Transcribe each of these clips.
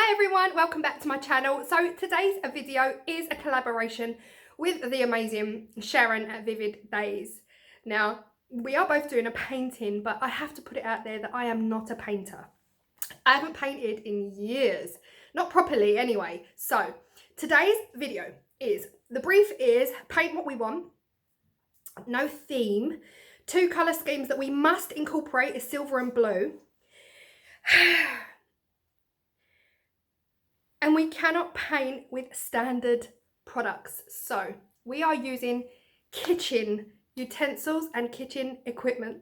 Hi everyone, welcome back to my channel. So today's video is a collaboration with the amazing Sharon at Vivid Days. Now, we are both doing a painting, but I have to put it out there that I am not a painter. I haven't painted in years, not properly anyway. So today's video is, the brief is paint what we want, no theme, 2 colour schemes that we must incorporate is silver and blue. And we cannot paint with standard products. So we are using kitchen utensils and kitchen equipment.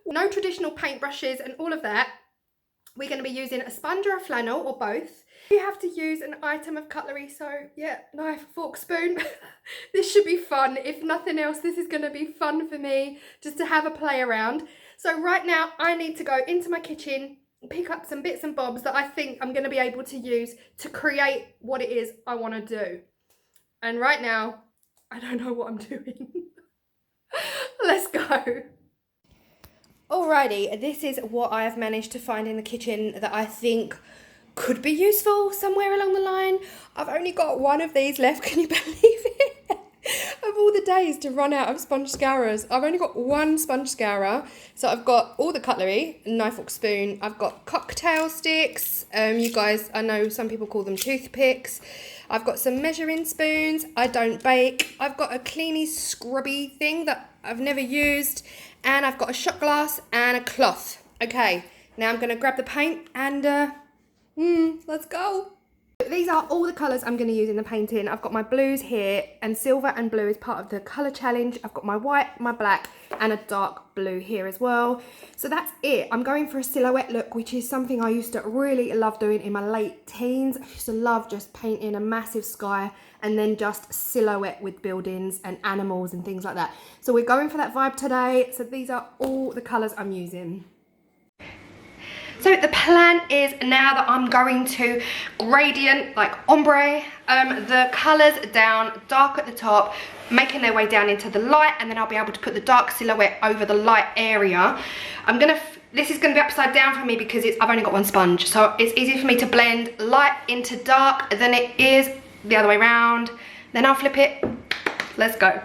No traditional paintbrushes and all of that. We're going to be using a sponge or a flannel or both. You have to use an item of cutlery. So yeah, knife, fork, spoon. This should be fun. If nothing else, this is going to be fun for me just to have a play around. So right now I need to go into my kitchen, pick up some bits and bobs that I think I'm going to be able to use to create what it is I want to do. And right now, I don't know what I'm doing. Let's go. Alrighty, this is what I have managed to find in the kitchen that I think could be useful somewhere along the line. I've only got one of these left, can you believe it? Of all the days to run out of sponge scourers, I've only got one sponge scourer. So I've got all the cutlery, knife, fork, spoon. I've got cocktail sticks. You guys, I know some people call them toothpicks. I've got some measuring spoons. I don't bake. I've got a cleany scrubby thing that I've never used. And I've got a shot glass and a cloth. Okay, now I'm going to grab the paint and let's go. These are all the colours I'm going to use in the painting. I've got my blues here, and silver and blue is part of the colour challenge. I've got my white, my black, and a dark blue here as well. So that's it. I'm going for a silhouette look, which is something I used to really love doing in my late teens. I used to love just painting a massive sky and then just silhouette with buildings and animals and things like that. So we're going for that vibe today. So these are all the colours I'm using. So the plan is now that I'm going to gradient, like ombre, the colours down dark at the top, making their way down into the light, and then I'll be able to put the dark silhouette over the light area. This is going to be upside down for me because I've only got one sponge, so it's easier for me to blend light into dark than it is the other way around. Then I'll flip it. Let's go.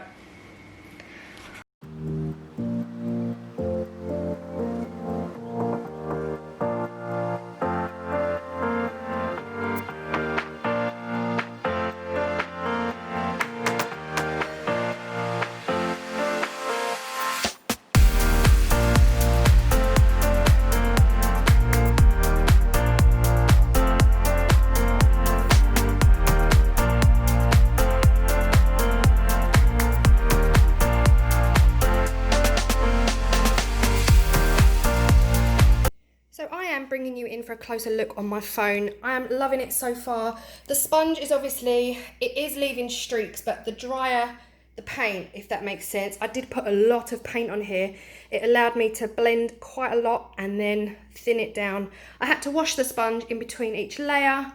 Bringing you in for a closer look on my phone. I am loving it so far. The sponge is obviously, it is leaving streaks, but the drier the paint, if that makes sense. I did put a lot of paint on here. It allowed me to blend quite a lot and then thin it down. I had to wash the sponge in between each layer,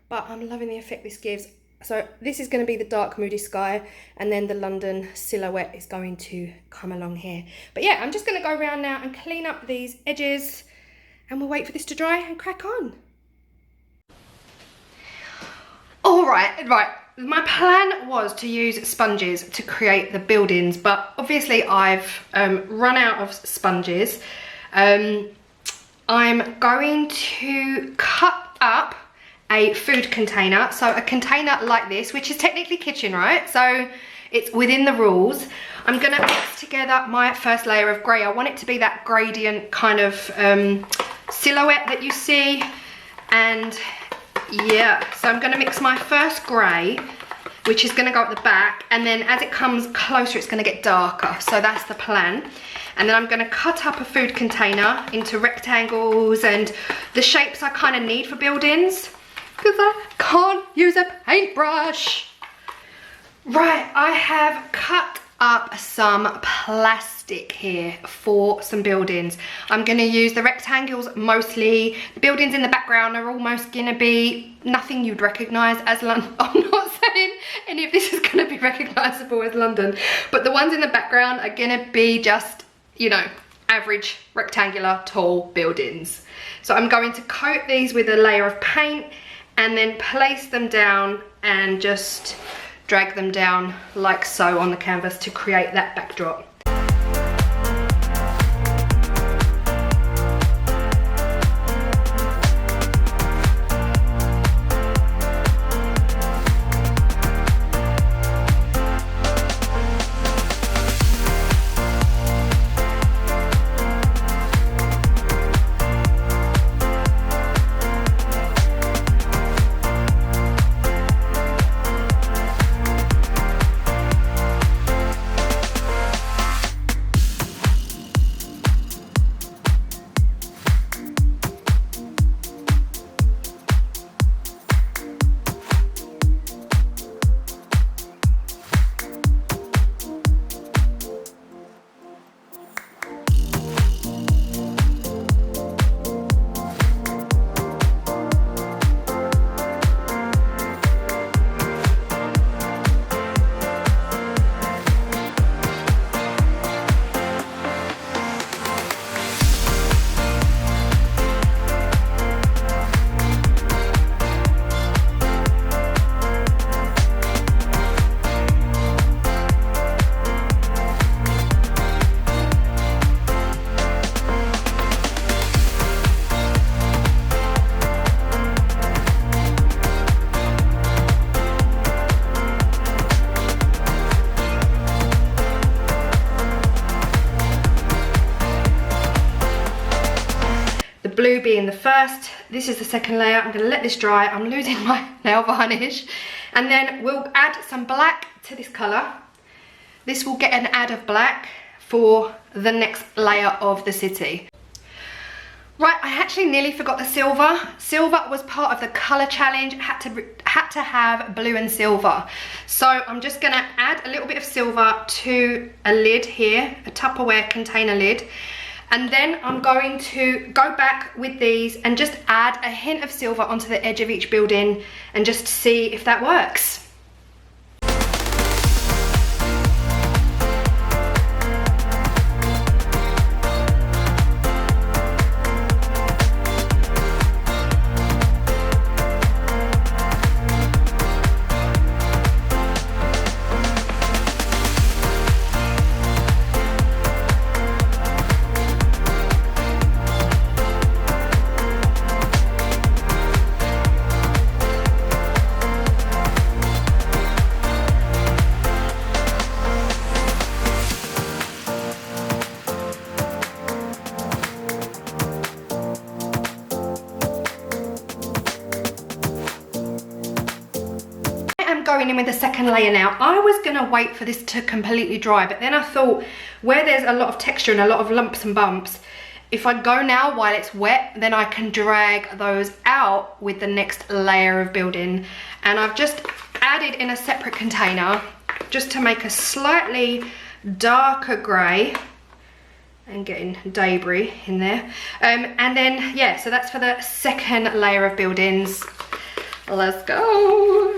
but I'm loving the effect this gives. So this is going to be the dark moody sky, and then the London silhouette is going to come along here. But yeah, I'm just going to go around now and clean up these edges, and we'll wait for this to dry and crack on. All right. My plan was to use sponges to create the buildings, but obviously I've run out of sponges. I'm going to cut up a food container, so a container like this, which is technically kitchen, right? So it's within the rules. I'm gonna mix together my first layer of grey. I want it to be that gradient kind of silhouette that you see, and yeah, so I'm going to mix my first grey, which is going to go at the back, and then as it comes closer it's going to get darker. So that's the plan. And then I'm going to cut up a food container into rectangles and the shapes I kind of need for buildings, because I can't use a paintbrush. Right, I have cut up some plastic here for some buildings. I'm going to use the rectangles mostly. The buildings in the background are almost going to be nothing you'd recognise as London. I'm not saying any of this is going to be recognisable as London, but the ones in the background are going to be just, you know, average rectangular tall buildings. So I'm going to coat these with a layer of paint and then place them down and just drag them down like so on the canvas to create that backdrop. Blue being the first, this is the second layer. I'm going to let this dry. I'm losing my nail varnish. And then we'll add some black to this colour. This will get an add of black for the next layer of the city. Right, I actually nearly forgot the silver. Silver was part of the colour challenge. Had to have blue and silver. So I'm just going to add a little bit of silver to a lid here, a Tupperware container lid. And then I'm going to go back with these and just add a hint of silver onto the edge of each building and just see if that works. Going in with the second layer now. I was gonna wait for this to completely dry, but then I thought where there's a lot of texture and a lot of lumps and bumps, if I go now while it's wet, then I can drag those out with the next layer of building. And I've just added in a separate container just to make a slightly darker grey and getting debris in there. And then yeah, so that's for the second layer of buildings. Let's go.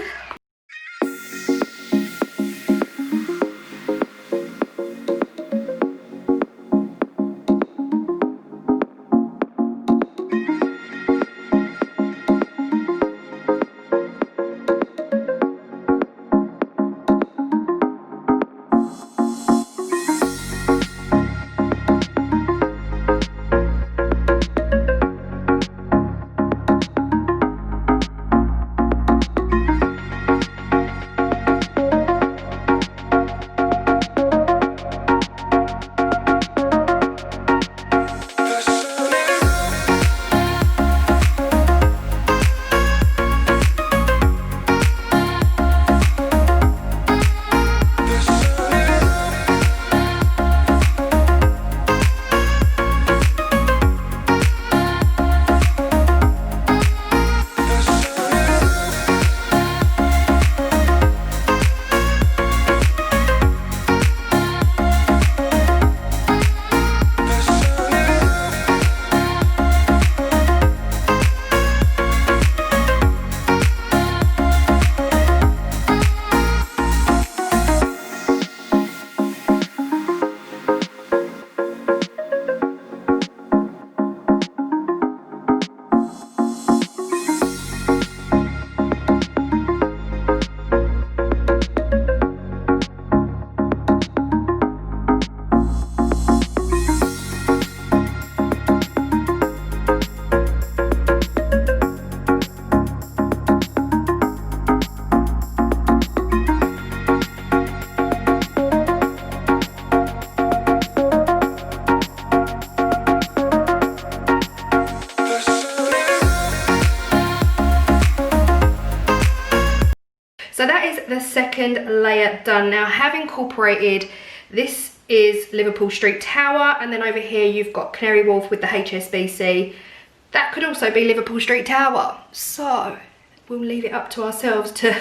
So that is the second layer done. Now I have incorporated, this is Liverpool Street Tower, and then over here you've got Canary Wharf with the HSBC. That could also be Liverpool Street Tower. So we'll leave it up to ourselves to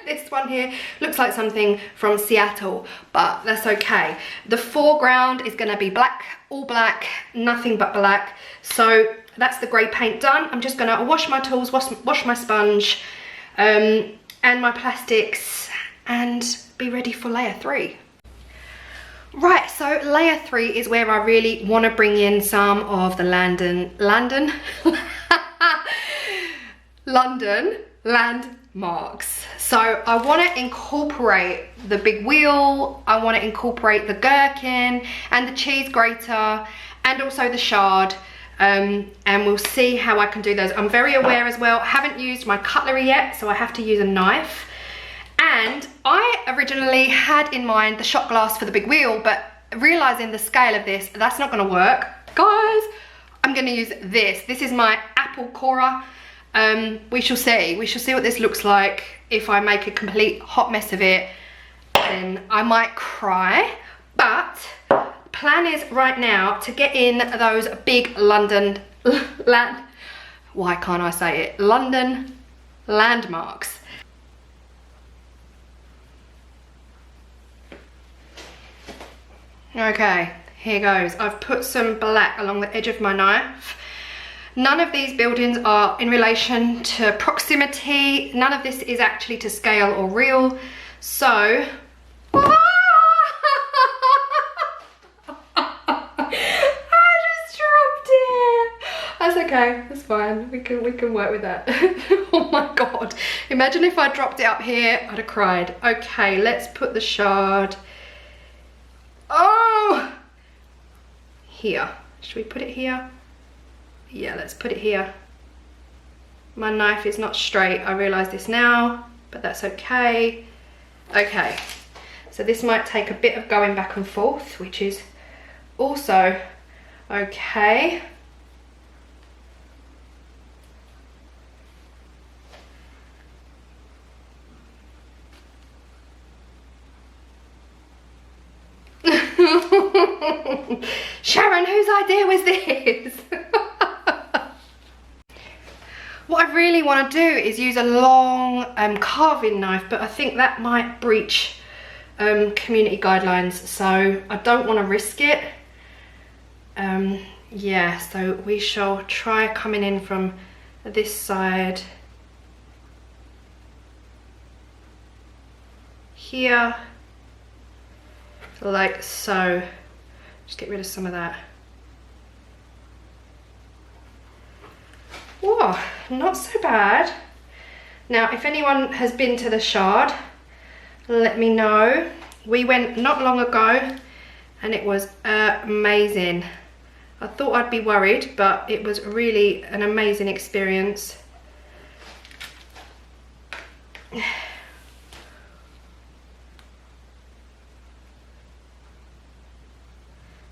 this one here looks like something from Seattle, but that's okay. The foreground is going to be black, all black, nothing but black. So that's the grey paint done. I'm just going to wash my tools, wash my sponge and my plastics, and be ready for layer 3. Right, so layer 3 is where I really want to bring in some of the London landmarks. So I want to incorporate the big wheel, I want to incorporate the gherkin and the cheese grater and also the shard, and we'll see how I can do those. I'm very aware as well, I haven't used my cutlery yet, so I have to use a knife. And I originally had in mind the shot glass for the big wheel, but realizing the scale of this, that's not going to work. Guys, I'm going to use this. This is my apple corer. We shall see what this looks like. If I make a complete hot mess of it, then I might cry. But the plan is right now to get in those big London why can't I say it? London landmarks. Okay, here goes. I've put some black along the edge of my knife. None of these buildings are in relation to proximity. None of this is actually to scale or real. So, I just dropped it. That's okay, that's fine. We can work with that. Oh my God. Imagine if I dropped it up here, I'd have cried. Okay, let's put the shard. Oh! Here. Should we put it here? Yeah, let's put it here. My knife is not straight, I realise this now, but that's okay. Okay, so this might take a bit of going back and forth, which is also okay. Sharon, whose idea was this? What I really want to do is use a long carving knife, but I think that might breach community guidelines, so I don't want to risk it. Yeah, so we shall try coming in from this side here, like so. Just get rid of some of that. Whoa, not so bad. Now, if anyone has been to the Shard, let me know. We went not long ago and it was amazing. I thought I'd be worried, but it was really an amazing experience.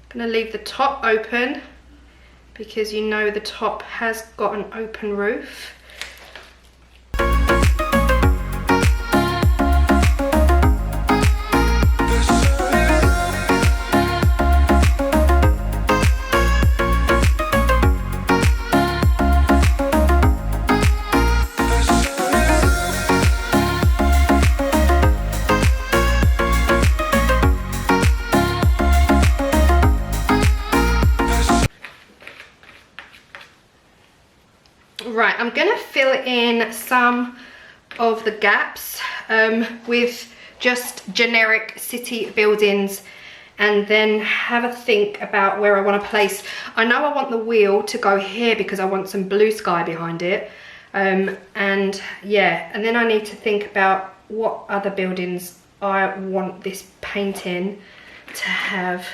Gonna leave the top open because you know the top has got an open roof. Right, I'm gonna fill in some of the gaps with just generic city buildings, and then have a think about where I want to place. I know I want the wheel to go here because I want some blue sky behind it, and yeah, and then I need to think about what other buildings I want this painting to have.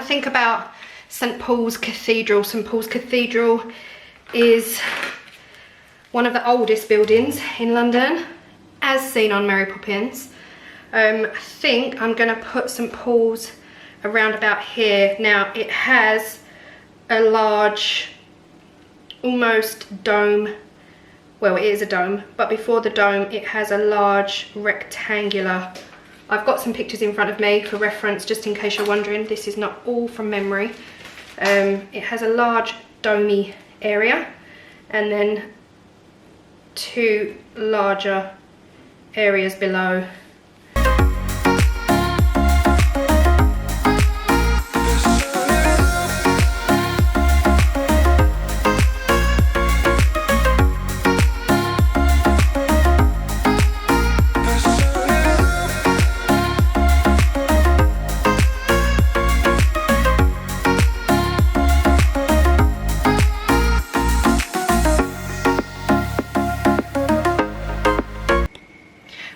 Think about St Paul's Cathedral. St Paul's Cathedral is one of the oldest buildings in London, as seen on Mary Poppins. I think I'm going to put St Paul's around about here. Now, it has a large almost dome. Well, it is a dome, but before the dome it has a large rectangular. I've got some pictures in front of me for reference, just in case you're wondering. This is not all from memory. It has a large domey area and then two larger areas below.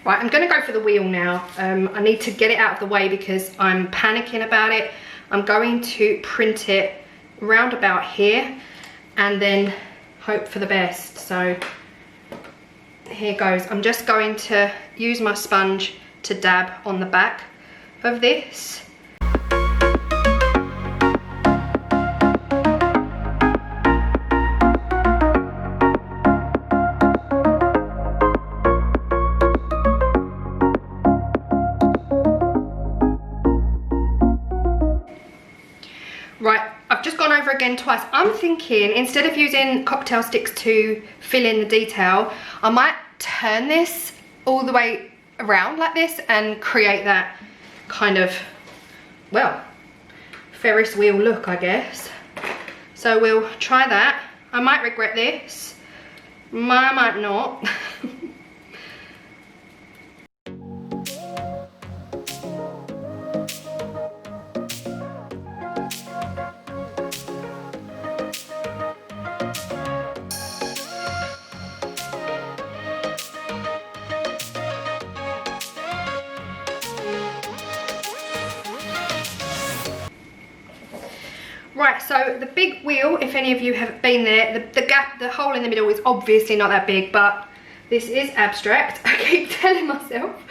Right, I'm gonna go for the wheel now. I need to get it out of the way because I'm panicking about it. I'm going to print it round about here and then hope for the best. So here goes. I'm just going to use my sponge to dab on the back of this. Right, I've just gone over again twice. I'm thinking instead of using cocktail sticks to fill in the detail, I might turn this all the way around like this and create that kind of, well, Ferris wheel look, I guess. So we'll try that. I might regret this. I might not. Right, so the big wheel, if any of you have been there, the gap, the hole in the middle is obviously not that big, but this is abstract, I keep telling myself.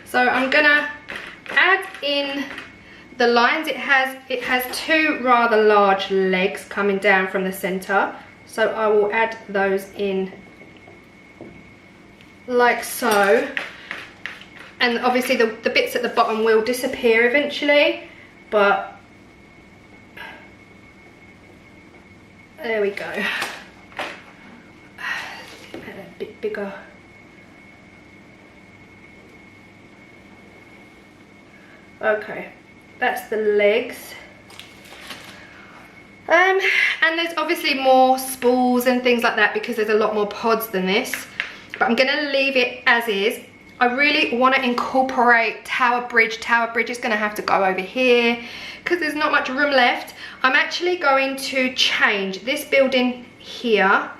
So I'm gonna add in the lines. It has two rather large legs coming down from the center. So I will add those in like so. And obviously the bits at the bottom will disappear eventually, but there we go. A bit bigger. Okay, that's the legs. And there's obviously more spools and things like that because there's a lot more pods than this. But I'm gonna leave it as is. I really want to incorporate Tower Bridge. Tower Bridge is going to have to go over here because there's not much room left. I'm actually going to change this building here.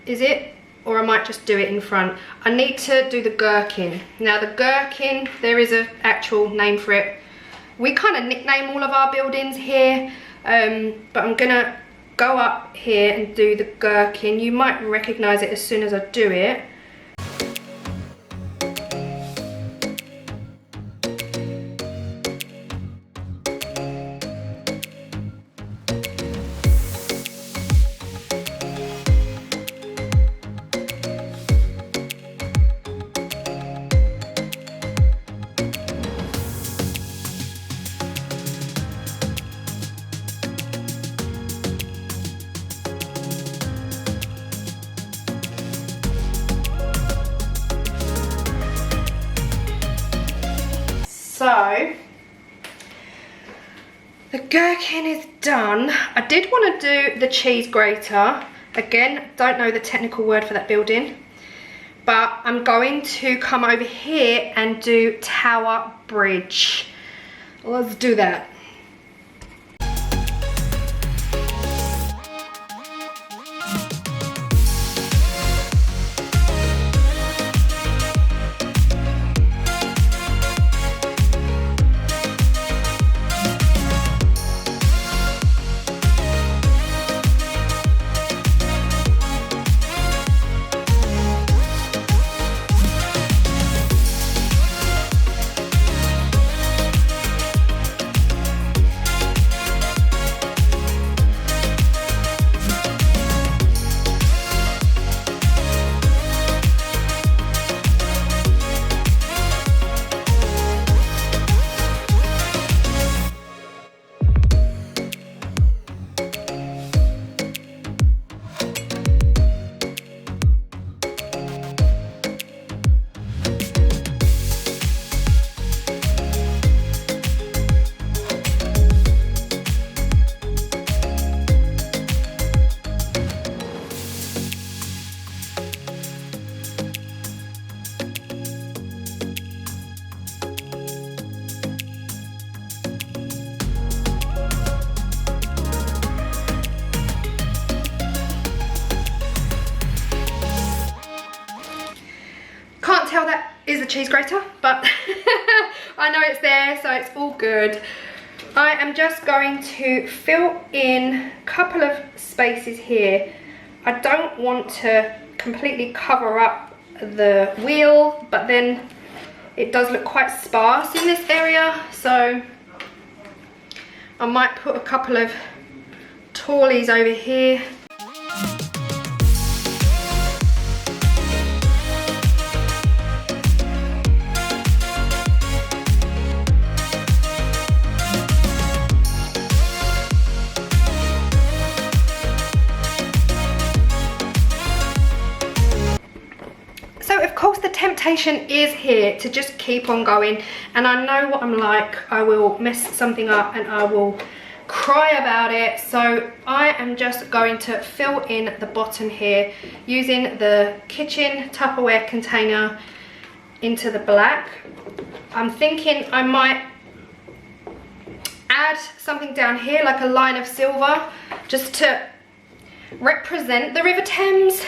Is it? Or I might just do it in front. I need to do the gherkin. Now the gherkin, there is an actual name for it. We kind of nickname all of our buildings here. But I'm going to go up here and do the gherkin. You might recognise it as soon as I do it. So the gherkin is done. I did want to do the cheese grater. Again, don't know the technical word for that building. But I'm going to come over here and do Tower Bridge. Let's do that. the cheese grater, but I know it's there, so it's all good. I am just going to fill in a couple of spaces here. I don't want to completely cover up the wheel, but then it does look quite sparse in this area, so I might put a couple of tallies over here. Temptation is here to just keep on going, and I know what I'm like. I will mess something up and I will cry about it, so I am just going to fill in the bottom here using the kitchen Tupperware container into the black. I'm thinking I might add something down here like a line of silver just to represent the River Thames.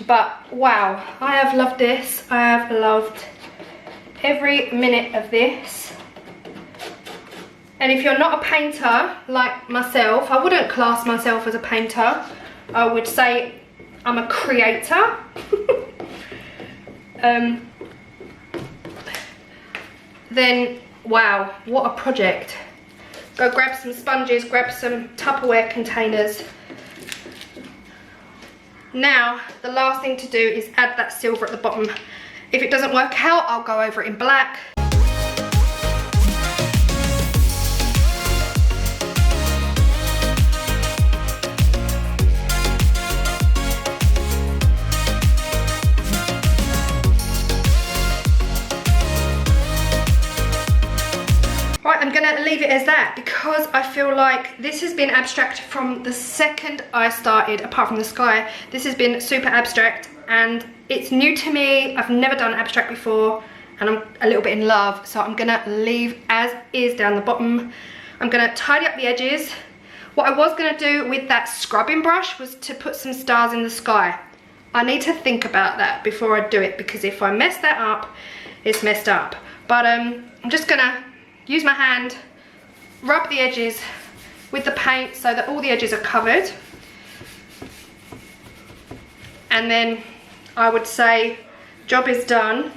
But wow, I have loved this. I have loved every minute of this. And if you're not a painter like myself, I wouldn't class myself as a painter. I would say I'm a creator. Then wow, what a project. Go grab some sponges, grab some Tupperware containers. Now, the last thing to do is add that silver at the bottom. If it doesn't work out, I'll go over it in black. Right, I'm gonna leave it as that because I feel like this has been abstract from the second I started, apart from the sky. This has been super abstract and it's new to me. I've never done abstract before and I'm a little bit in love. So I'm gonna leave as is down the bottom. I'm gonna tidy up the edges. What I was gonna do with that scrubbing brush was to put some stars in the sky. I need to think about that before I do it because if I mess that up, it's messed up. But I'm just gonna use my hand, rub the edges with the paint so that all the edges are covered. And then I would say, job is done.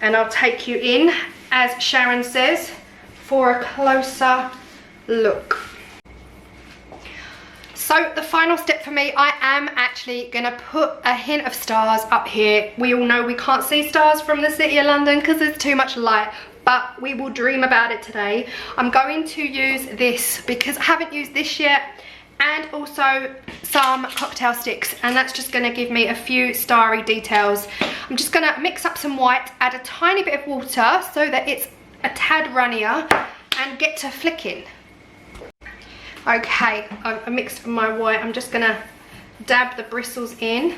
And I'll take you in, as Sharon says, for a closer look. So the final step for me, I am actually gonna put a hint of stars up here. We all know we can't see stars from the City of London because there's too much light, but we will dream about it today. I'm going to use this because I haven't used this yet, and also some cocktail sticks, and that's just gonna give me a few starry details. I'm just gonna mix up some white, add a tiny bit of water so that it's a tad runnier, and get to flicking. Okay, I mixed my white. I'm just gonna dab the bristles in.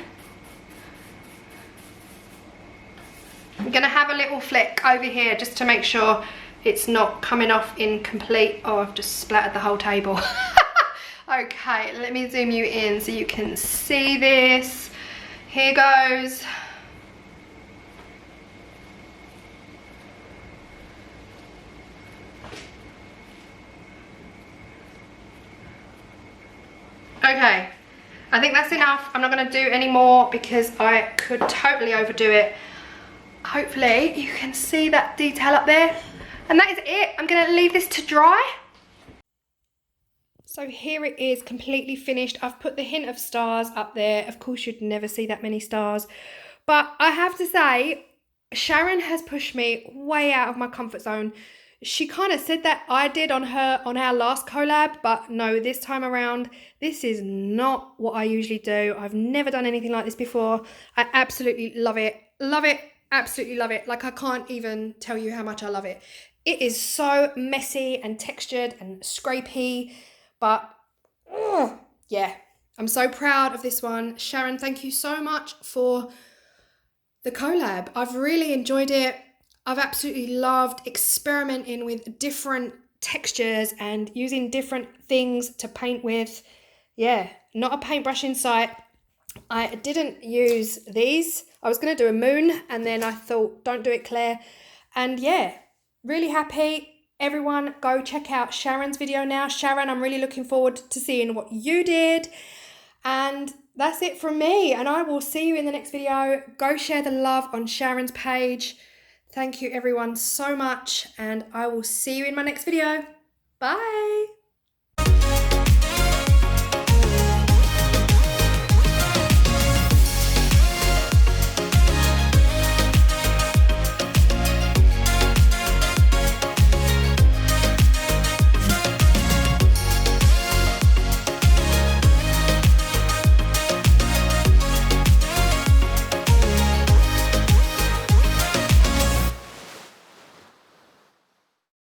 I'm gonna have a little flick over here just to make sure it's not coming off incomplete. Oh, I've just splattered the whole table. Okay, let me zoom you in so you can see this. Here goes. Okay, I think that's enough. I'm not going to do any more because I could totally overdo it. Hopefully you can see that detail up there. And that is it. I'm going to leave this to dry. So here it is, completely finished. I've put the hint of stars up there. Of course, you'd never see that many stars. But I have to say, Sharon has pushed me way out of my comfort zone. She kind of said that I did on our last collab, but no, this time around, this is not what I usually do. I've never done anything like this before. I absolutely love it. Love it. Absolutely love it. Like, I can't even tell you how much I love it. It is so messy and textured and scrapey, but yeah, I'm so proud of this one. Sharon, thank you so much for the collab. I've really enjoyed it. I've absolutely loved experimenting with different textures and using different things to paint with. Yeah, not a paintbrush in sight. I didn't use these. I was going to do a moon and then I thought, don't do it, Claire. And yeah, really happy. Everyone go check out Sharon's video now. Sharon, I'm really looking forward to seeing what you did. And that's it from me. And I will see you in the next video. Go share the love on Sharon's page. Thank you everyone so much. And I will see you in my next video. Bye.